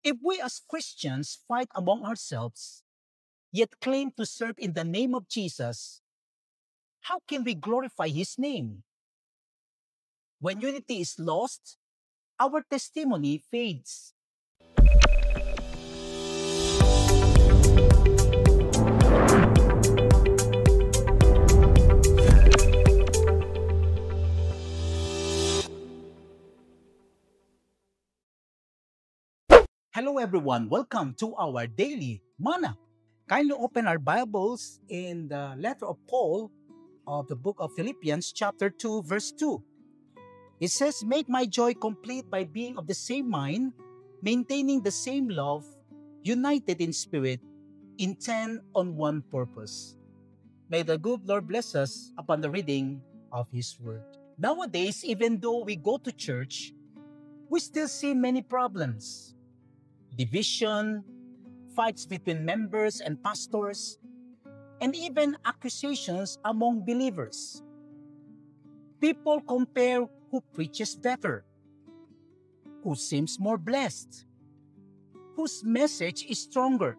If we as Christians fight among ourselves, yet claim to serve in the name of Jesus, how can we glorify His name? When unity is lost, our testimony fades. Hello everyone, welcome to our daily manna. Kindly open our Bibles in the letter of Paul of the book of Philippians chapter 2 verse 2. It says, "Make my joy complete by being of the same mind, maintaining the same love, united in spirit, intent on one purpose." May the good Lord bless us upon the reading of His Word. Nowadays, even though we go to church, we still see many problems. Division, fights between members and pastors, and even accusations among believers. People compare who preaches better, who seems more blessed, whose message is stronger.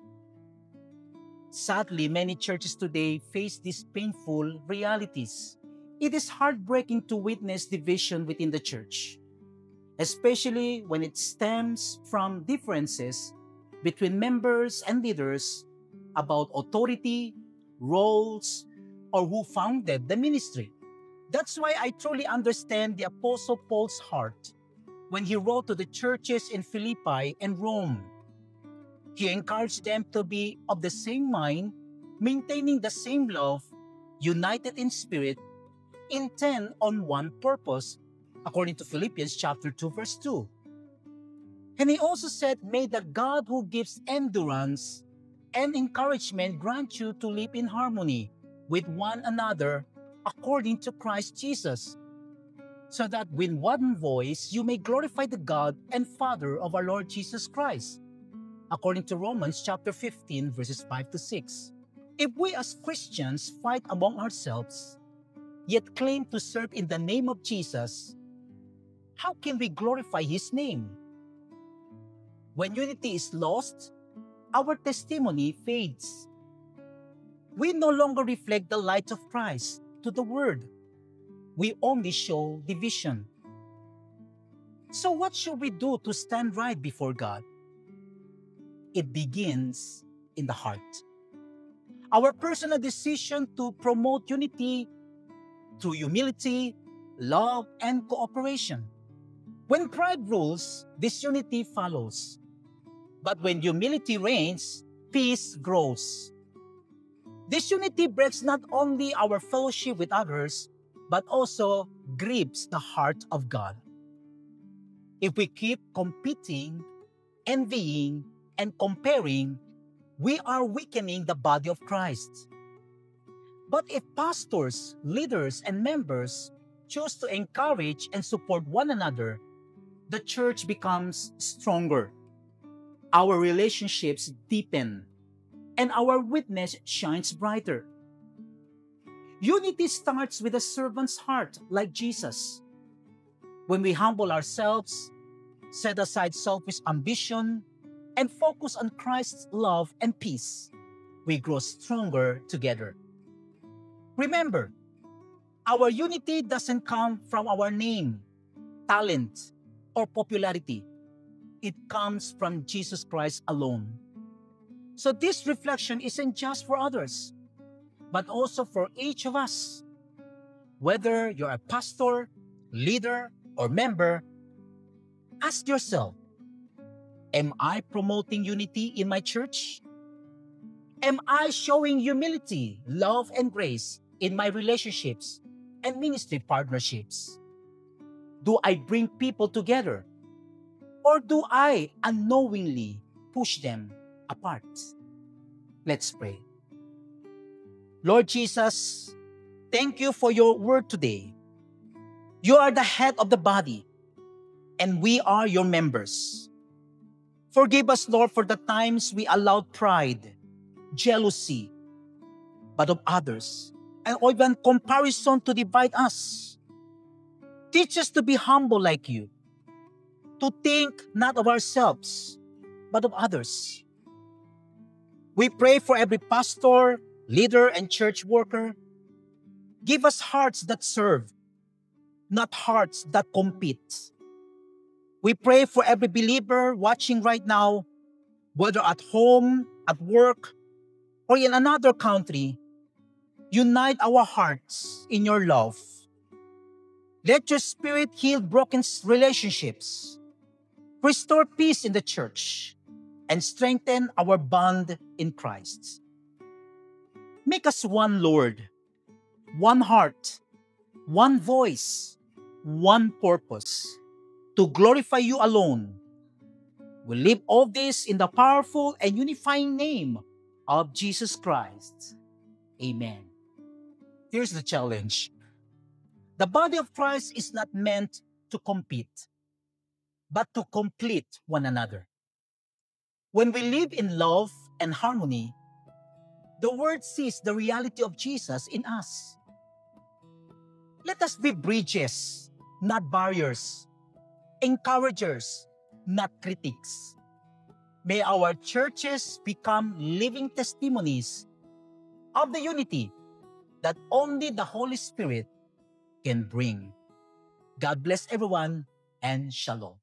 Sadly, many churches today face these painful realities. It is heartbreaking to witness division within the church, especially when it stems from differences between members and leaders about authority, roles, or who founded the ministry. That's why I truly understand the Apostle Paul's heart when he wrote to the churches in Philippi and Rome. He encouraged them to be of the same mind, maintaining the same love, united in spirit, intent on one purpose, according to Philippians chapter 2 verse 2. And he also said, "May the God who gives endurance and encouragement grant you to live in harmony with one another according to Christ Jesus, so that with one voice you may glorify the God and Father of our Lord Jesus Christ," according to Romans chapter 15 verses 5 to 6. If we as Christians fight among ourselves, yet claim to serve in the name of Jesus, how can we glorify His name? When unity is lost, our testimony fades. We no longer reflect the light of Christ to the world. We only show division. So what should we do to stand right before God? It begins in the heart. Our personal decision to promote unity through humility, love, and cooperation. When pride rules, disunity follows. But when humility reigns, peace grows. Disunity breaks not only our fellowship with others, but also grieves the heart of God. If we keep competing, envying, and comparing, we are weakening the body of Christ. But if pastors, leaders, and members choose to encourage and support one another, the church becomes stronger. Our relationships deepen, and our witness shines brighter. Unity starts with a servant's heart like Jesus. When we humble ourselves, set aside selfish ambition, and focus on Christ's love and peace, we grow stronger together. Remember, our unity doesn't come from our name, talent, or popularity. It comes from Jesus Christ alone. So this reflection isn't just for others, but also for each of us. Whether you're a pastor, leader, or member, ask yourself, am I promoting unity in my church? Am I showing humility, love, and grace in my relationships and ministry partnerships? Do I bring people together? Or do I unknowingly push them apart? Let's pray. Lord Jesus, thank you for your word today. You are the head of the body, and we are your members. Forgive us, Lord, for the times we allowed pride, jealousy, but of others, and even comparison to divide us. Teach us to be humble like you, to think not of ourselves, but of others. We pray for every pastor, leader, and church worker. Give us hearts that serve, not hearts that compete. We pray for every believer watching right now, whether at home, at work, or in another country. Unite our hearts in your love. Let your spirit heal broken relationships, restore peace in the church, and strengthen our bond in Christ. Make us one Lord, one heart, one voice, one purpose, to glorify you alone. We live all this in the powerful and unifying name of Jesus Christ. Amen. Here's the challenge. The body of Christ is not meant to compete, but to complete one another. When we live in love and harmony, the world sees the reality of Jesus in us. Let us be bridges, not barriers, encouragers, not critics. May our churches become living testimonies of the unity that only the Holy Spirit can bring. God bless everyone, and shalom.